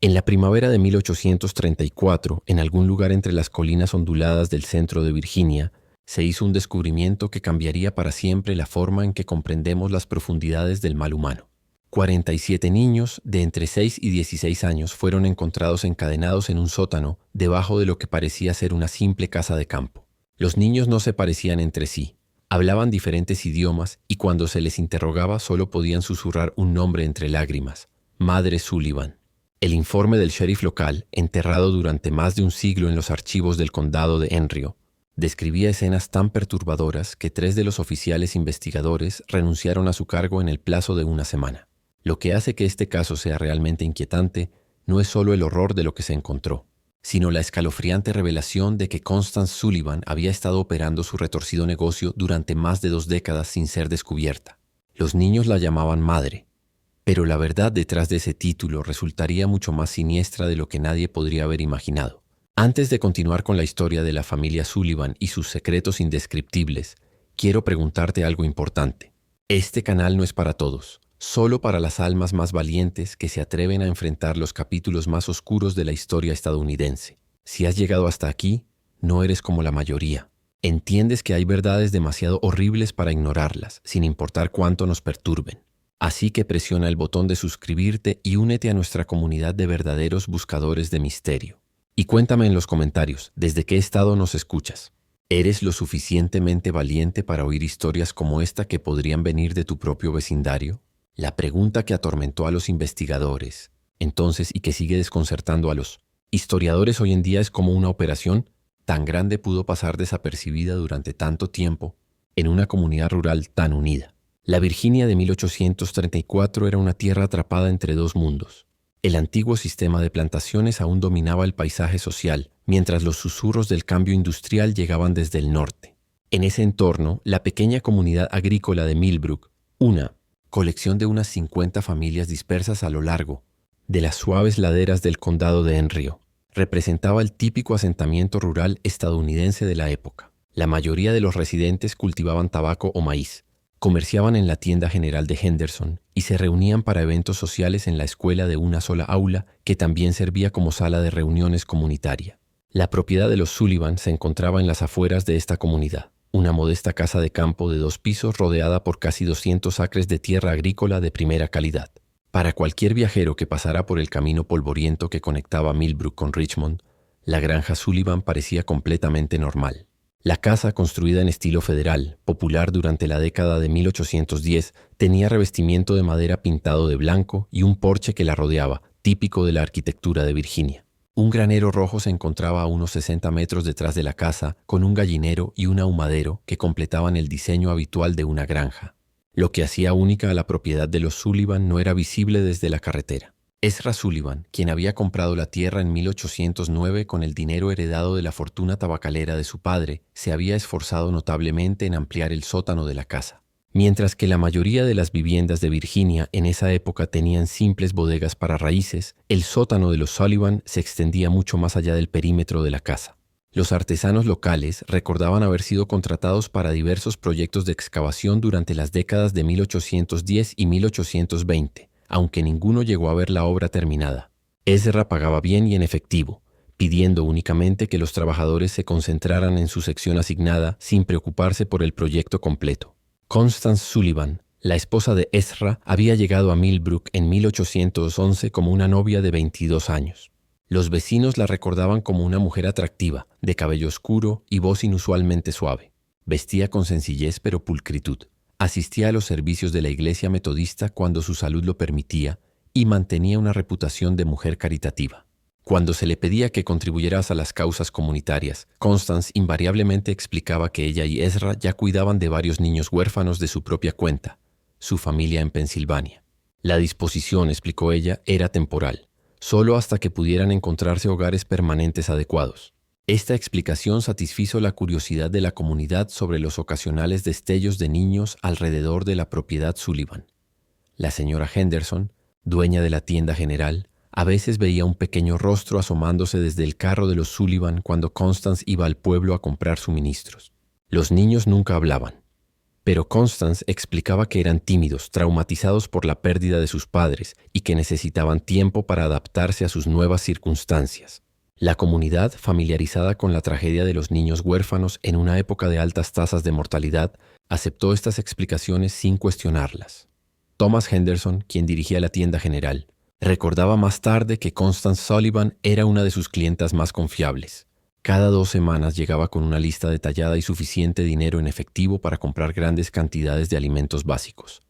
En la primavera de 1834, en algún lugar entre las colinas onduladas del centro de Virginia, se hizo un descubrimiento que cambiaría para siempre la forma en que comprendemos las profundidades del mal humano. 47 niños de entre 6 y 16 años fueron encontrados encadenados en un sótano debajo de lo que parecía ser una simple casa de campo. Los niños no se parecían entre sí, hablaban diferentes idiomas y cuando se les interrogaba solo podían susurrar un nombre entre lágrimas: Madre Sullivan. El informe del sheriff local, enterrado durante más de un siglo en los archivos del condado de Henry, describía escenas tan perturbadoras que 3 de los oficiales investigadores renunciaron a su cargo en el plazo de una semana. Lo que hace que este caso sea realmente inquietante no es solo el horror de lo que se encontró, sino la escalofriante revelación de que Constance Sullivan había estado operando su retorcido negocio durante más de 2 décadas sin ser descubierta. Los niños la llamaban madre, pero la verdad detrás de ese título resultaría mucho más siniestra de lo que nadie podría haber imaginado. Antes de continuar con la historia de la familia Sullivan y sus secretos indescriptibles, quiero preguntarte algo importante. Este canal no es para todos, solo para las almas más valientes que se atreven a enfrentar los capítulos más oscuros de la historia estadounidense. Si has llegado hasta aquí, no eres como la mayoría. Entiendes que hay verdades demasiado horribles para ignorarlas, sin importar cuánto nos perturben. Así que presiona el botón de suscribirte y únete a nuestra comunidad de verdaderos buscadores de misterio. Y cuéntame en los comentarios, ¿desde qué estado nos escuchas? ¿Eres lo suficientemente valiente para oír historias como esta que podrían venir de tu propio vecindario? La pregunta que atormentó a los investigadores, entonces, y que sigue desconcertando a los historiadores hoy en día es cómo una operación tan grande pudo pasar desapercibida durante tanto tiempo en una comunidad rural tan unida. La Virginia de 1834 era una tierra atrapada entre 2 mundos. El antiguo sistema de plantaciones aún dominaba el paisaje social, mientras los susurros del cambio industrial llegaban desde el norte. En ese entorno, la pequeña comunidad agrícola de Millbrook, una colección de unas 50 familias dispersas a lo largo de las suaves laderas del condado de Henry, representaba el típico asentamiento rural estadounidense de la época. La mayoría de los residentes cultivaban tabaco o maíz, comerciaban en la tienda general de Henderson y se reunían para eventos sociales en la escuela de una sola aula que también servía como sala de reuniones comunitaria. La propiedad de los Sullivan se encontraba en las afueras de esta comunidad, una modesta casa de campo de 2 pisos rodeada por casi 200 acres de tierra agrícola de primera calidad. Para cualquier viajero que pasara por el camino polvoriento que conectaba Millbrook con Richmond, la granja Sullivan parecía completamente normal. La casa, construida en estilo federal, popular durante la década de 1810, tenía revestimiento de madera pintado de blanco y un porche que la rodeaba, típico de la arquitectura de Virginia. Un granero rojo se encontraba a unos 60 metros detrás de la casa, con un gallinero y un ahumadero que completaban el diseño habitual de una granja. Lo que hacía única a la propiedad de los Sullivan no era visible desde la carretera. Ezra Sullivan, quien había comprado la tierra en 1809 con el dinero heredado de la fortuna tabacalera de su padre, se había esforzado notablemente en ampliar el sótano de la casa. Mientras que la mayoría de las viviendas de Virginia en esa época tenían simples bodegas para raíces, el sótano de los Sullivan se extendía mucho más allá del perímetro de la casa. Los artesanos locales recordaban haber sido contratados para diversos proyectos de excavación durante las décadas de 1810 y 1820. Aunque ninguno llegó a ver la obra terminada. Ezra pagaba bien y en efectivo, pidiendo únicamente que los trabajadores se concentraran en su sección asignada sin preocuparse por el proyecto completo. Constance Sullivan, la esposa de Ezra, había llegado a Millbrook en 1811 como una novia de 22 años. Los vecinos la recordaban como una mujer atractiva, de cabello oscuro y voz inusualmente suave. Vestía con sencillez pero pulcritud. Asistía a los servicios de la iglesia metodista cuando su salud lo permitía y mantenía una reputación de mujer caritativa. Cuando se le pedía que contribuyera a las causas comunitarias, Constance invariablemente explicaba que ella y Ezra ya cuidaban de varios niños huérfanos de su propia cuenta, su familia en Pensilvania. La disposición, explicó ella, era temporal, solo hasta que pudieran encontrarse hogares permanentes adecuados. Esta explicación satisfizo la curiosidad de la comunidad sobre los ocasionales destellos de niños alrededor de la propiedad Sullivan. La señora Henderson, dueña de la tienda general, a veces veía un pequeño rostro asomándose desde el carro de los Sullivan cuando Constance iba al pueblo a comprar suministros. Los niños nunca hablaban. Pero Constance explicaba que eran tímidos, traumatizados por la pérdida de sus padres y que necesitaban tiempo para adaptarse a sus nuevas circunstancias. La comunidad, familiarizada con la tragedia de los niños huérfanos en una época de altas tasas de mortalidad, aceptó estas explicaciones sin cuestionarlas. Thomas Henderson, quien dirigía la tienda general, recordaba más tarde que Constance Sullivan era una de sus clientas más confiables. Cada 2 semanas llegaba con una lista detallada y suficiente dinero en efectivo para comprar grandes cantidades de alimentos básicos: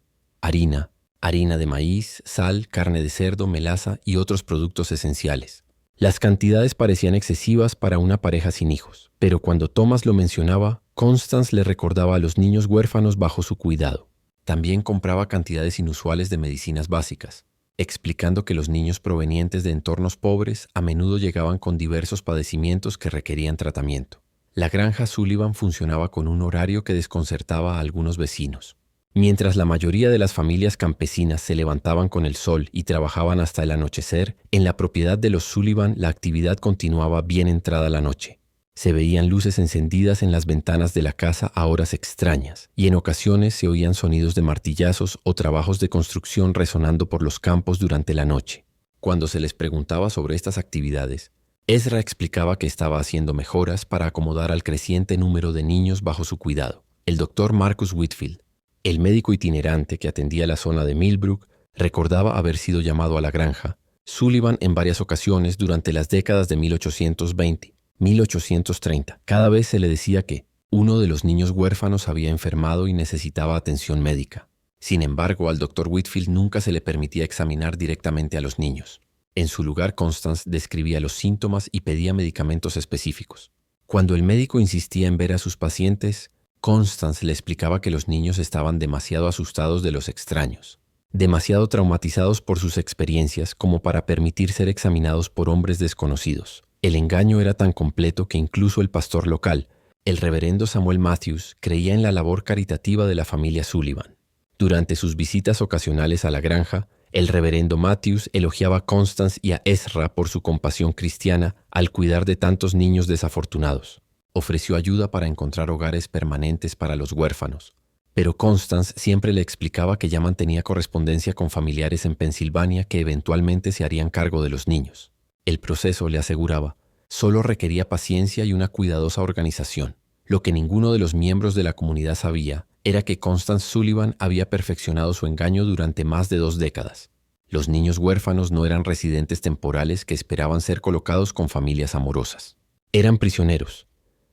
harina, harina de maíz, sal, carne de cerdo, melaza y otros productos esenciales. Las cantidades parecían excesivas para una pareja sin hijos, pero cuando Thomas lo mencionaba, Constance le recordaba a los niños huérfanos bajo su cuidado. También compraba cantidades inusuales de medicinas básicas, explicando que los niños provenientes de entornos pobres a menudo llegaban con diversos padecimientos que requerían tratamiento. La granja Sullivan funcionaba con un horario que desconcertaba a algunos vecinos. Mientras la mayoría de las familias campesinas se levantaban con el sol y trabajaban hasta el anochecer, en la propiedad de los Sullivan la actividad continuaba bien entrada la noche. Se veían luces encendidas en las ventanas de la casa a horas extrañas, y en ocasiones se oían sonidos de martillazos o trabajos de construcción resonando por los campos durante la noche. Cuando se les preguntaba sobre estas actividades, Ezra explicaba que estaba haciendo mejoras para acomodar al creciente número de niños bajo su cuidado. El doctor Marcus Whitfield, el médico itinerante que atendía la zona de Millbrook, recordaba haber sido llamado a la granja Sullivan en varias ocasiones durante las décadas de 1820, 1830. Cada vez se le decía que uno de los niños huérfanos había enfermado y necesitaba atención médica. Sin embargo, al doctor Whitfield nunca se le permitía examinar directamente a los niños. En su lugar, Constance describía los síntomas y pedía medicamentos específicos. Cuando el médico insistía en ver a sus pacientes, Constance le explicaba que los niños estaban demasiado asustados de los extraños, demasiado traumatizados por sus experiencias como para permitir ser examinados por hombres desconocidos. El engaño era tan completo que incluso el pastor local, el reverendo Samuel Matthews, creía en la labor caritativa de la familia Sullivan. Durante sus visitas ocasionales a la granja, el reverendo Matthews elogiaba a Constance y a Ezra por su compasión cristiana al cuidar de tantos niños desafortunados. Ofreció ayuda para encontrar hogares permanentes para los huérfanos, pero Constance siempre le explicaba que ya mantenía correspondencia con familiares en Pensilvania que eventualmente se harían cargo de los niños. El proceso, le aseguraba, solo requería paciencia y una cuidadosa organización. Lo que ninguno de los miembros de la comunidad sabía era que Constance Sullivan había perfeccionado su engaño durante más de 2 décadas. Los niños huérfanos no eran residentes temporales que esperaban ser colocados con familias amorosas. Eran prisioneros,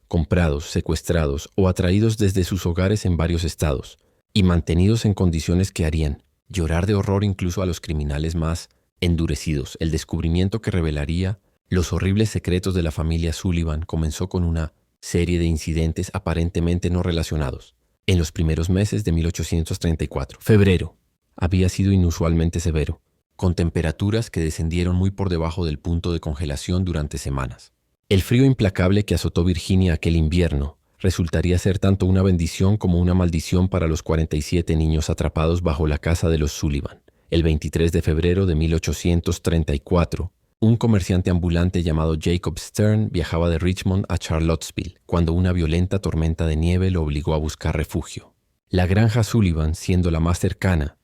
comprados, secuestrados o atraídos desde sus hogares en varios estados y mantenidos en condiciones que harían llorar de horror incluso a los criminales más endurecidos. El descubrimiento que revelaría los horribles secretos de la familia Sullivan comenzó con una serie de incidentes aparentemente no relacionados. En los primeros meses de 1834, febrero, había sido inusualmente severo, con temperaturas que descendieron muy por debajo del punto de congelación durante semanas. El frío implacable que azotó Virginia aquel invierno resultaría ser tanto una bendición como una maldición para los 47 niños atrapados bajo la casa de los Sullivan. El 23 de febrero de 1834, un comerciante ambulante llamado Jacob Stern viajaba de Richmond a Charlottesville cuando una violenta tormenta de nieve lo obligó a buscar refugio. La granja Sullivan, siendo la más cercana,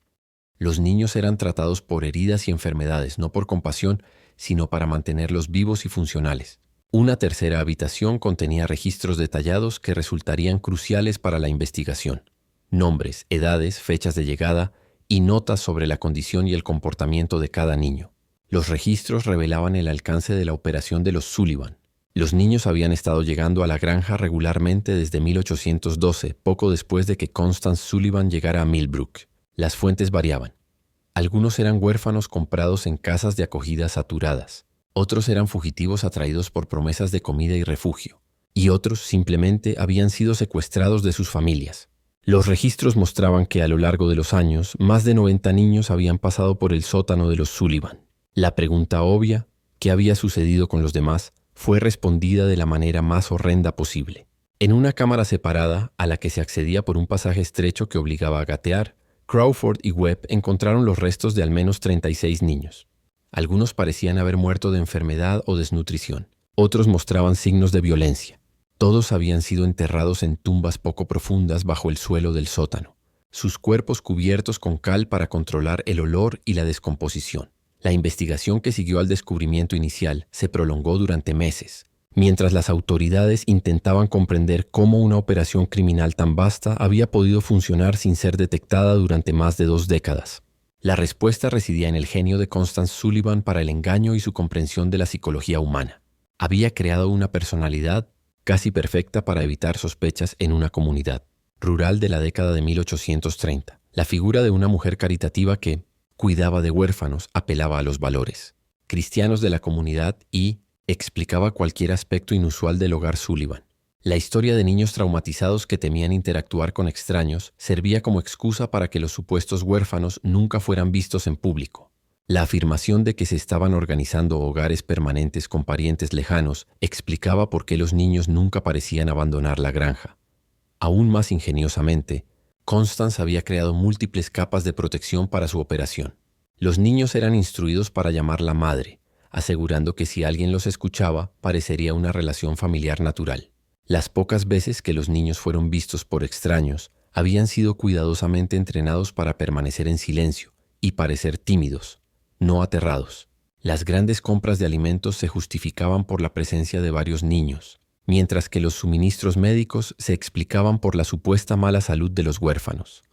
los niños eran tratados por heridas y enfermedades, no por compasión, sino para mantenerlos vivos y funcionales. Una tercera habitación contenía registros detallados que resultarían cruciales para la investigación: nombres, edades, fechas de llegada y notas sobre la condición y el comportamiento de cada niño. Los registros revelaban el alcance de la operación de los Sullivan. Los niños habían estado llegando a la granja regularmente desde 1812, poco después de que Constance Sullivan llegara a Millbrook. Las fuentes variaban. Algunos eran huérfanos comprados en casas de acogida saturadas. Otros eran fugitivos atraídos por promesas de comida y refugio. Y otros simplemente habían sido secuestrados de sus familias. Los registros mostraban que a lo largo de los años, más de 90 niños habían pasado por el sótano de los Sullivan. La pregunta obvia, ¿qué había sucedido con los demás?, fue respondida de la manera más horrenda posible. En una cámara separada, a la que se accedía por un pasaje estrecho que obligaba a gatear, Crawford y Webb encontraron los restos de al menos 36 niños. Algunos parecían haber muerto de enfermedad o desnutrición. Otros mostraban signos de violencia. Todos habían sido enterrados en tumbas poco profundas bajo el suelo del sótano, sus cuerpos cubiertos con cal para controlar el olor y la descomposición. La investigación que siguió al descubrimiento inicial se prolongó durante meses, mientras las autoridades intentaban comprender cómo una operación criminal tan vasta había podido funcionar sin ser detectada durante más de 2 décadas. La respuesta residía en el genio de Constance Sullivan para el engaño y su comprensión de la psicología humana. Había creado una personalidad casi perfecta para evitar sospechas en una comunidad rural de la década de 1830. La figura de una mujer caritativa que cuidaba de huérfanos apelaba a los valores cristianos de la comunidad y explicaba cualquier aspecto inusual del hogar Sullivan. La historia de niños traumatizados que temían interactuar con extraños servía como excusa para que los supuestos huérfanos nunca fueran vistos en público. La afirmación de que se estaban organizando hogares permanentes con parientes lejanos explicaba por qué los niños nunca parecían abandonar la granja. Aún más ingeniosamente, Constance había creado múltiples capas de protección para su operación. Los niños eran instruidos para llamarla madre, asegurando que si alguien los escuchaba, parecería una relación familiar natural. Las pocas veces que los niños fueron vistos por extraños, habían sido cuidadosamente entrenados para permanecer en silencio y parecer tímidos, no aterrados. Las grandes compras de alimentos se justificaban por la presencia de varios niños, mientras que los suministros médicos se explicaban por la supuesta mala salud de los huérfanos.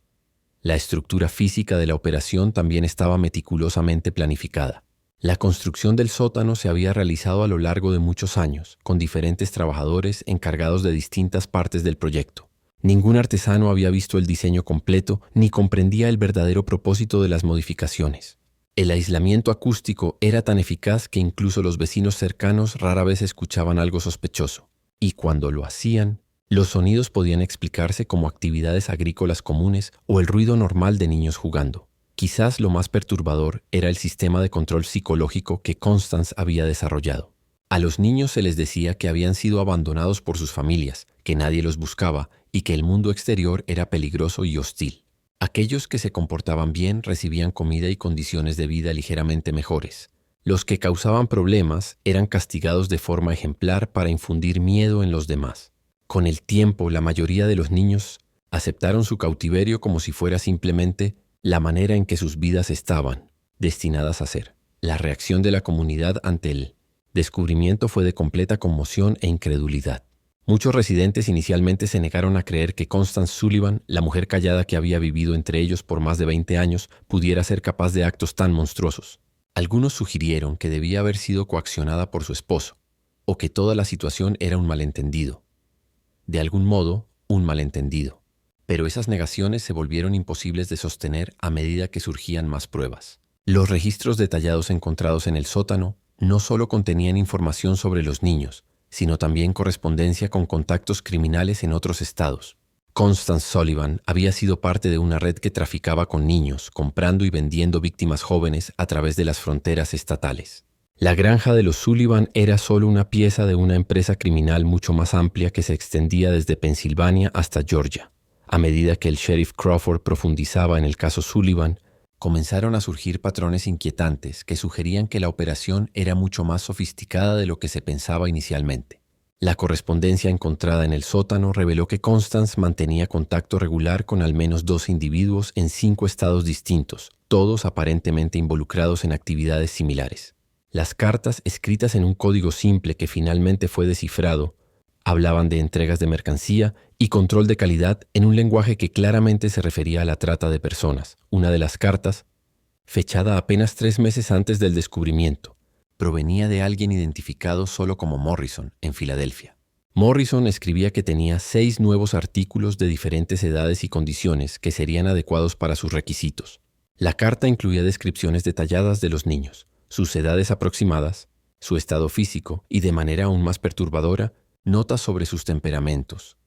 La estructura física de la operación también estaba meticulosamente planificada. La construcción del sótano se había realizado a lo largo de muchos años, con diferentes trabajadores encargados de distintas partes del proyecto. Ningún artesano había visto el diseño completo ni comprendía el verdadero propósito de las modificaciones. El aislamiento acústico era tan eficaz que incluso los vecinos cercanos rara vez escuchaban algo sospechoso. Y cuando lo hacían, los sonidos podían explicarse como actividades agrícolas comunes o el ruido normal de niños jugando. Quizás lo más perturbador era el sistema de control psicológico que Constance había desarrollado. A los niños se les decía que habían sido abandonados por sus familias, que nadie los buscaba y que el mundo exterior era peligroso y hostil. Aquellos que se comportaban bien recibían comida y condiciones de vida ligeramente mejores. Los que causaban problemas eran castigados de forma ejemplar para infundir miedo en los demás. Con el tiempo, la mayoría de los niños aceptaron su cautiverio como si fuera simplemente la manera en que sus vidas estaban destinadas a ser. La reacción de la comunidad ante el descubrimiento fue de completa conmoción e incredulidad. Muchos residentes inicialmente se negaron a creer que Constance Sullivan, la mujer callada que había vivido entre ellos por más de 20 años, pudiera ser capaz de actos tan monstruosos. Algunos sugirieron que debía haber sido coaccionada por su esposo, o que toda la situación era un malentendido. De algún modo, un malentendido. Pero esas negaciones se volvieron imposibles de sostener a medida que surgían más pruebas. Los registros detallados encontrados en el sótano no solo contenían información sobre los niños, sino también correspondencia con contactos criminales en otros estados. Constance Sullivan había sido parte de una red que traficaba con niños, comprando y vendiendo víctimas jóvenes a través de las fronteras estatales. La granja de los Sullivan era solo una pieza de una empresa criminal mucho más amplia que se extendía desde Pensilvania hasta Georgia. A medida que el sheriff Crawford profundizaba en el caso Sullivan, comenzaron a surgir patrones inquietantes que sugerían que la operación era mucho más sofisticada de lo que se pensaba inicialmente. La correspondencia encontrada en el sótano reveló que Constance mantenía contacto regular con al menos 2 individuos en 5 estados distintos, todos aparentemente involucrados en actividades similares. Las cartas, escritas en un código simple que finalmente fue descifrado, hablaban de entregas de mercancía y control de calidad en un lenguaje que claramente se refería a la trata de personas. Una de las cartas, fechada apenas 3 meses antes del descubrimiento, provenía de alguien identificado solo como Morrison, en Filadelfia. Morrison escribía que tenía 6 nuevos artículos de diferentes edades y condiciones que serían adecuados para sus requisitos. La carta incluía descripciones detalladas de los niños, sus edades aproximadas, su estado físico y, de manera aún más perturbadora, notas sobre sus temperamentos,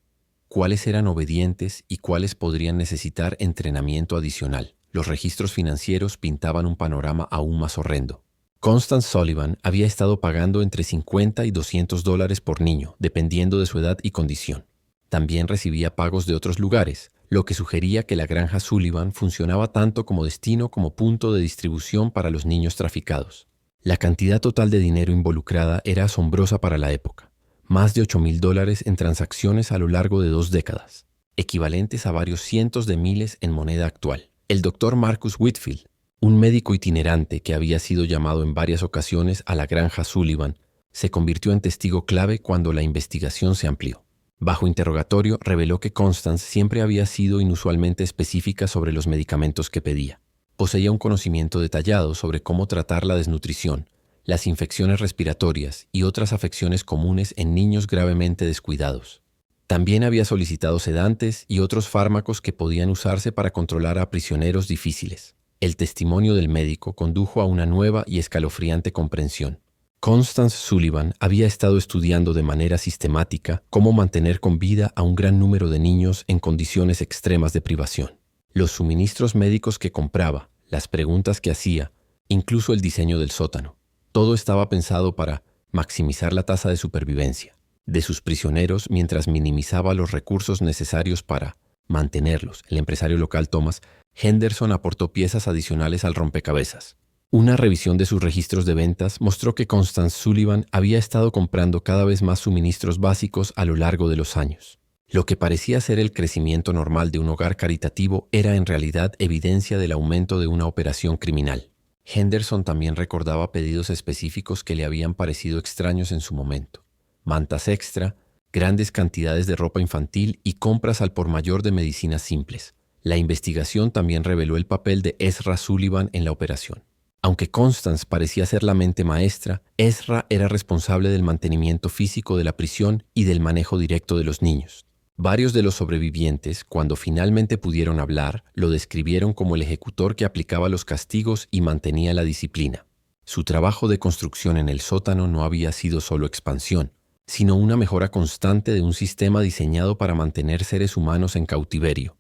cuáles eran obedientes y cuáles podrían necesitar entrenamiento adicional. Los registros financieros pintaban un panorama aún más horrendo. Constance Sullivan había estado pagando entre $50 y $200 por niño, dependiendo de su edad y condición. También recibía pagos de otros lugares, lo que sugería que la granja Sullivan funcionaba tanto como destino como punto de distribución para los niños traficados. La cantidad total de dinero involucrada era asombrosa para la época. más de $8,000 en transacciones a lo largo de 2 décadas, equivalentes a varios cientos de miles en moneda actual. El doctor Marcus Whitfield, un médico itinerante que había sido llamado en varias ocasiones a la granja Sullivan, se convirtió en testigo clave cuando la investigación se amplió. Bajo interrogatorio, reveló que Constance siempre había sido inusualmente específica sobre los medicamentos que pedía. Poseía un conocimiento detallado sobre cómo tratar la desnutrición, las infecciones respiratorias y otras afecciones comunes en niños gravemente descuidados. También había solicitado sedantes y otros fármacos que podían usarse para controlar a prisioneros difíciles. El testimonio del médico condujo a una nueva y escalofriante comprensión. Constance Sullivan había estado estudiando de manera sistemática cómo mantener con vida a un gran número de niños en condiciones extremas de privación. Los suministros médicos que compraba, las preguntas que hacía, incluso el diseño del sótano. Todo estaba pensado para maximizar la tasa de supervivencia de sus prisioneros mientras minimizaba los recursos necesarios para mantenerlos. El empresario local Thomas Henderson aportó piezas adicionales al rompecabezas. Una revisión de sus registros de ventas mostró que Constance Sullivan había estado comprando cada vez más suministros básicos a lo largo de los años. Lo que parecía ser el crecimiento normal de un hogar caritativo era en realidad evidencia del aumento de una operación criminal. Henderson también recordaba pedidos específicos que le habían parecido extraños en su momento. Mantas extra, grandes cantidades de ropa infantil y compras al por mayor de medicinas simples. La investigación también reveló el papel de Ezra Sullivan en la operación. Aunque Constance parecía ser la mente maestra, Ezra era responsable del mantenimiento físico de la prisión y del manejo directo de los niños. Varios de los sobrevivientes, cuando finalmente pudieron hablar, lo describieron como el ejecutor que aplicaba los castigos y mantenía la disciplina. Su trabajo de construcción en el sótano no había sido solo expansión, sino una mejora constante de un sistema diseñado para mantener seres humanos en cautiverio.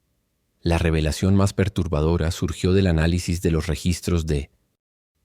La revelación más perturbadora surgió del análisis de los registros de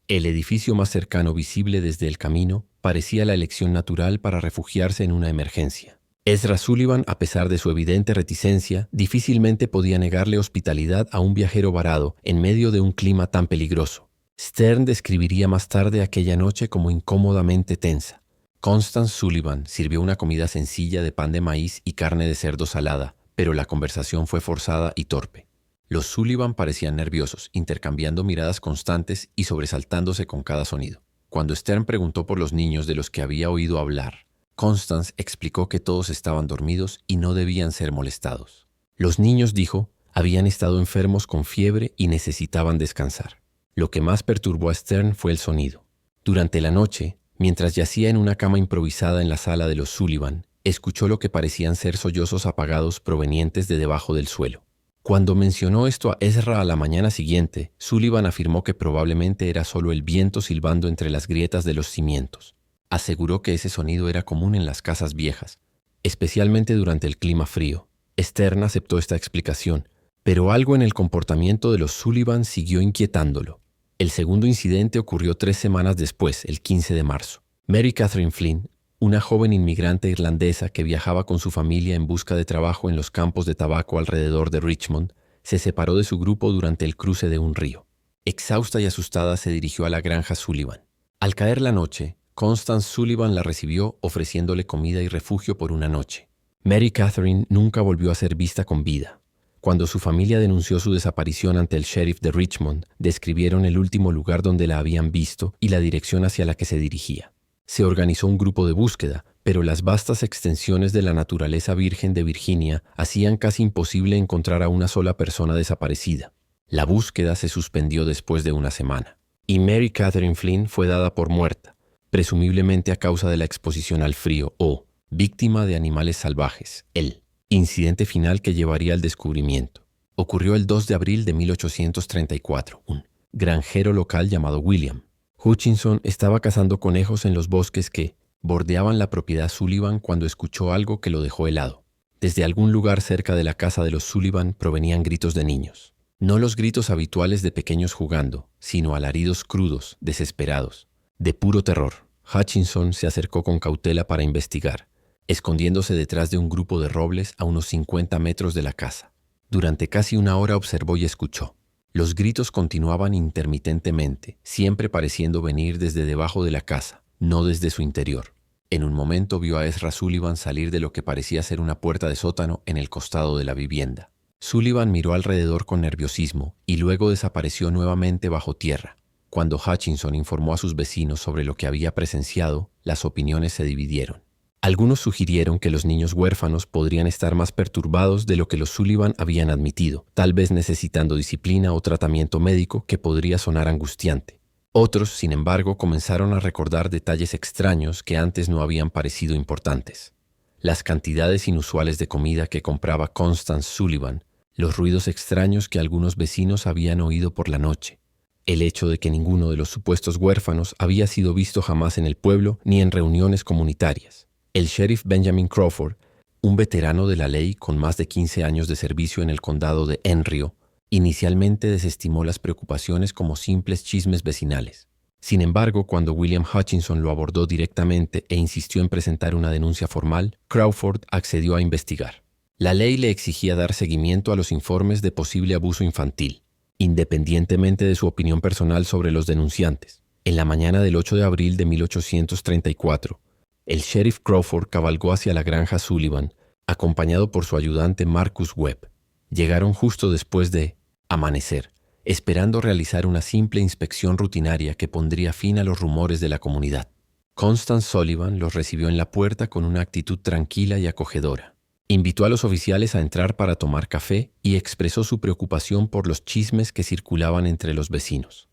el edificio más cercano visible desde el camino parecía la elección natural para refugiarse en una emergencia. Ezra Sullivan, a pesar de su evidente reticencia, difícilmente podía negarle hospitalidad a un viajero varado en medio de un clima tan peligroso. Stern describiría más tarde aquella noche como incómodamente tensa. Constance Sullivan sirvió una comida sencilla de pan de maíz y carne de cerdo salada, pero la conversación fue forzada y torpe. Los Sullivan parecían nerviosos, intercambiando miradas constantes y sobresaltándose con cada sonido. Cuando Stern preguntó por los niños de los que había oído hablar, Constance explicó que todos estaban dormidos y no debían ser molestados. Los niños, dijo, habían estado enfermos con fiebre y necesitaban descansar. Lo que más perturbó a Stern fue el sonido. Durante la noche, mientras yacía en una cama improvisada en la sala de los Sullivan, escuchó lo que parecían ser sollozos apagados provenientes de debajo del suelo. Cuando mencionó esto a Ezra a la mañana siguiente, Sullivan afirmó que probablemente era solo el viento silbando entre las grietas de los cimientos. Aseguró que ese sonido era común en las casas viejas, especialmente durante el clima frío. Stern aceptó esta explicación, pero algo en el comportamiento de los Sullivan siguió inquietándolo. El segundo incidente ocurrió 3 semanas después, el 15 de marzo. Mary Catherine Flynn, una joven inmigrante irlandesa que viajaba con su familia en busca de trabajo en los campos de tabaco alrededor de Richmond, se separó de su grupo durante el cruce de un río. Exhausta y asustada se dirigió a la granja Sullivan. Al caer la noche, Constance Sullivan la recibió ofreciéndole comida y refugio por una noche. Mary Catherine nunca volvió a ser vista con vida. Cuando su familia denunció su desaparición ante el sheriff de Richmond, describieron el último lugar donde la habían visto y la dirección hacia la que se dirigía. Se organizó un grupo de búsqueda, pero las vastas extensiones de la naturaleza virgen de Virginia hacían casi imposible encontrar a una sola persona desaparecida. La búsqueda se suspendió después de una semana, y Mary Catherine Flynn fue dada por muerta, presumiblemente a causa de la exposición al frío o víctima de animales salvajes, el incidente final que llevaría al descubrimiento. Ocurrió el 2 de abril de 1834. Un granjero local llamado William Hutchinson estaba cazando conejos en los bosques que bordeaban la propiedad Sullivan cuando escuchó algo que lo dejó helado. Desde algún lugar cerca de la casa de los Sullivan provenían gritos de niños. No los gritos habituales de pequeños jugando, sino alaridos crudos, desesperados, de puro terror. Hutchinson se acercó con cautela para investigar, escondiéndose detrás de un grupo de robles a unos 50 metros de la casa. Durante casi una hora observó y escuchó. Los gritos continuaban intermitentemente, siempre pareciendo venir desde debajo de la casa, no desde su interior. En un momento vio a Ezra Sullivan salir de lo que parecía ser una puerta de sótano en el costado de la vivienda. Sullivan miró alrededor con nerviosismo y luego desapareció nuevamente bajo tierra. Cuando Hutchinson informó a sus vecinos sobre lo que había presenciado, las opiniones se dividieron. Algunos sugirieron que los niños huérfanos podrían estar más perturbados de lo que los Sullivan habían admitido, tal vez necesitando disciplina o tratamiento médico que podría sonar angustiante. Otros, sin embargo, comenzaron a recordar detalles extraños que antes no habían parecido importantes. Las cantidades inusuales de comida que compraba Constance Sullivan, los ruidos extraños que algunos vecinos habían oído por la noche, el hecho de que ninguno de los supuestos huérfanos había sido visto jamás en el pueblo ni en reuniones comunitarias. El sheriff Benjamin Crawford, un veterano de la ley con más de 15 años de servicio en el condado de Enrio, inicialmente desestimó las preocupaciones como simples chismes vecinales. Sin embargo, cuando William Hutchinson lo abordó directamente e insistió en presentar una denuncia formal, Crawford accedió a investigar. La ley le exigía dar seguimiento a los informes de posible abuso infantil, independientemente de su opinión personal sobre los denunciantes. En la mañana del 8 de abril de 1834, el sheriff Crawford cabalgó hacia la granja Sullivan, acompañado por su ayudante Marcus Webb. Llegaron justo después de amanecer, esperando realizar una simple inspección rutinaria que pondría fin a los rumores de la comunidad. Constance Sullivan los recibió en la puerta con una actitud tranquila y acogedora. Invitó a los oficiales a entrar para tomar café y expresó su preocupación por los chismes que circulaban entre los vecinos.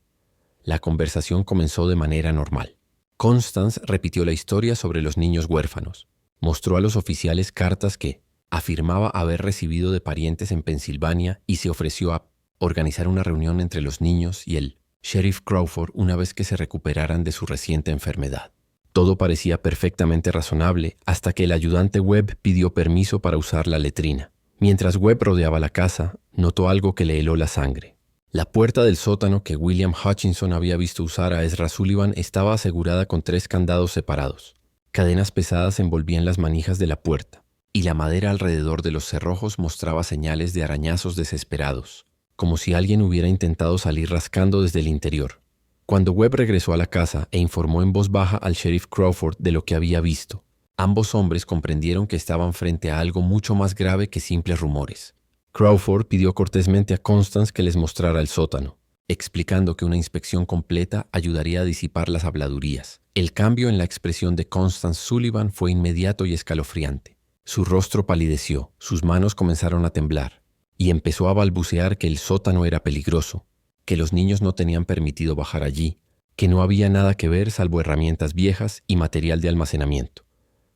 La conversación comenzó de manera normal. Constance repitió la historia sobre los niños huérfanos. Mostró a los oficiales cartas que afirmaba haber recibido de parientes en Pensilvania y se ofreció a organizar una reunión entre los niños y el sheriff Crawford una vez que se recuperaran de su reciente enfermedad. Todo parecía perfectamente razonable hasta que el ayudante Webb pidió permiso para usar la letrina. Mientras Webb rodeaba la casa, notó algo que le heló la sangre. La puerta del sótano que William Hutchinson había visto usar a Ezra Sullivan estaba asegurada con 3 candados separados. Cadenas pesadas envolvían las manijas de la puerta, y la madera alrededor de los cerrojos mostraba señales de arañazos desesperados, como si alguien hubiera intentado salir rascando desde el interior. Cuando Webb regresó a la casa e informó en voz baja al sheriff Crawford de lo que había visto, ambos hombres comprendieron que estaban frente a algo mucho más grave que simples rumores. Crawford pidió cortésmente a Constance que les mostrara el sótano, explicando que una inspección completa ayudaría a disipar las habladurías. El cambio en la expresión de Constance Sullivan fue inmediato y escalofriante. Su rostro palideció, sus manos comenzaron a temblar, y empezó a balbucear que el sótano era peligroso, que los niños no tenían permitido bajar allí, que no había nada que ver salvo herramientas viejas y material de almacenamiento.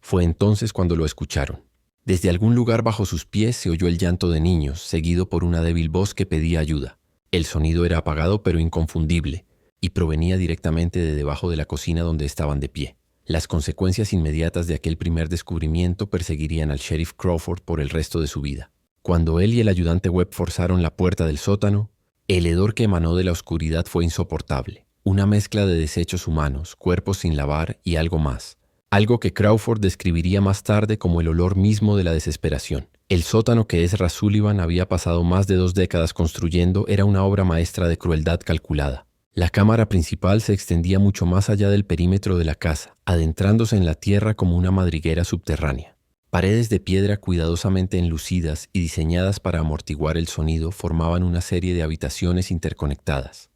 Fue entonces cuando lo escucharon. Desde algún lugar bajo sus pies se oyó el llanto de niños, seguido por una débil voz que pedía ayuda. El sonido era apagado pero inconfundible, y provenía directamente de debajo de la cocina donde estaban de pie. Las consecuencias inmediatas de aquel primer descubrimiento perseguirían al sheriff Crawford por el resto de su vida. Cuando él y el ayudante Webb forzaron la puerta del sótano, el hedor que emanó de la oscuridad fue insoportable. Una mezcla de desechos humanos, cuerpos sin lavar y algo más. Algo que Crawford describiría más tarde como el olor mismo de la desesperación. El sótano que Ezra Sullivan había pasado más de 2 décadas construyendo era una obra maestra de crueldad calculada. La cámara principal se extendía mucho más allá del perímetro de la casa, adentrándose en la tierra como una madriguera subterránea. Paredes de piedra cuidadosamente enlucidas y diseñadas para amortiguar el sonido formaban una serie de habitaciones interconectadas.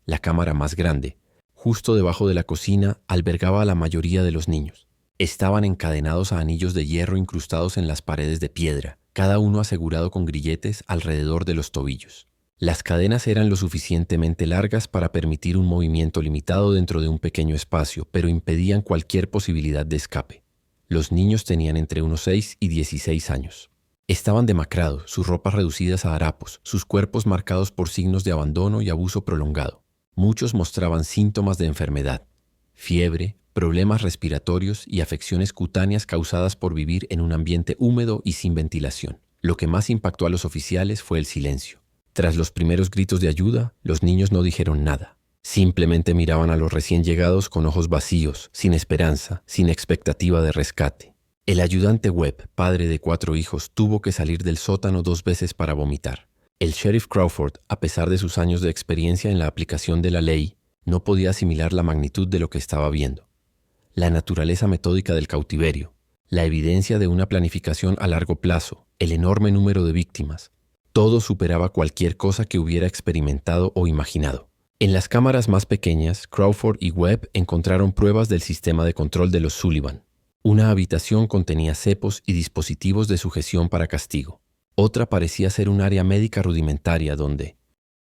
La cámara más grande, justo debajo de la cocina, albergaba a la mayoría de los niños. Estaban encadenados a anillos de hierro incrustados en las paredes de piedra, cada uno asegurado con grilletes alrededor de los tobillos. Las cadenas eran lo suficientemente largas para permitir un movimiento limitado dentro de un pequeño espacio, pero impedían cualquier posibilidad de escape. Los niños tenían entre unos 6 y 16 años. Estaban demacrados, sus ropas reducidas a harapos, sus cuerpos marcados por signos de abandono y abuso prolongado. Muchos mostraban síntomas de enfermedad, fiebre, problemas respiratorios y afecciones cutáneas causadas por vivir en un ambiente húmedo y sin ventilación. Lo que más impactó a los oficiales fue el silencio. Tras los primeros gritos de ayuda, los niños no dijeron nada. Simplemente miraban a los recién llegados con ojos vacíos, sin esperanza, sin expectativa de rescate. El ayudante Webb, padre de 4 hijos, tuvo que salir del sótano 2 veces para vomitar. El sheriff Crawford, a pesar de sus años de experiencia en la aplicación de la ley, no podía asimilar la magnitud de lo que estaba viendo. la naturaleza metódica del cautiverio, la evidencia de una planificación a largo plazo, el enorme número de víctimas. Todo superaba cualquier cosa que hubiera experimentado o imaginado. En las cámaras más pequeñas, Crawford y Webb encontraron pruebas del sistema de control de los Sullivan. Una habitación contenía cepos y dispositivos de sujeción para castigo. Otra parecía ser un área médica rudimentaria donde,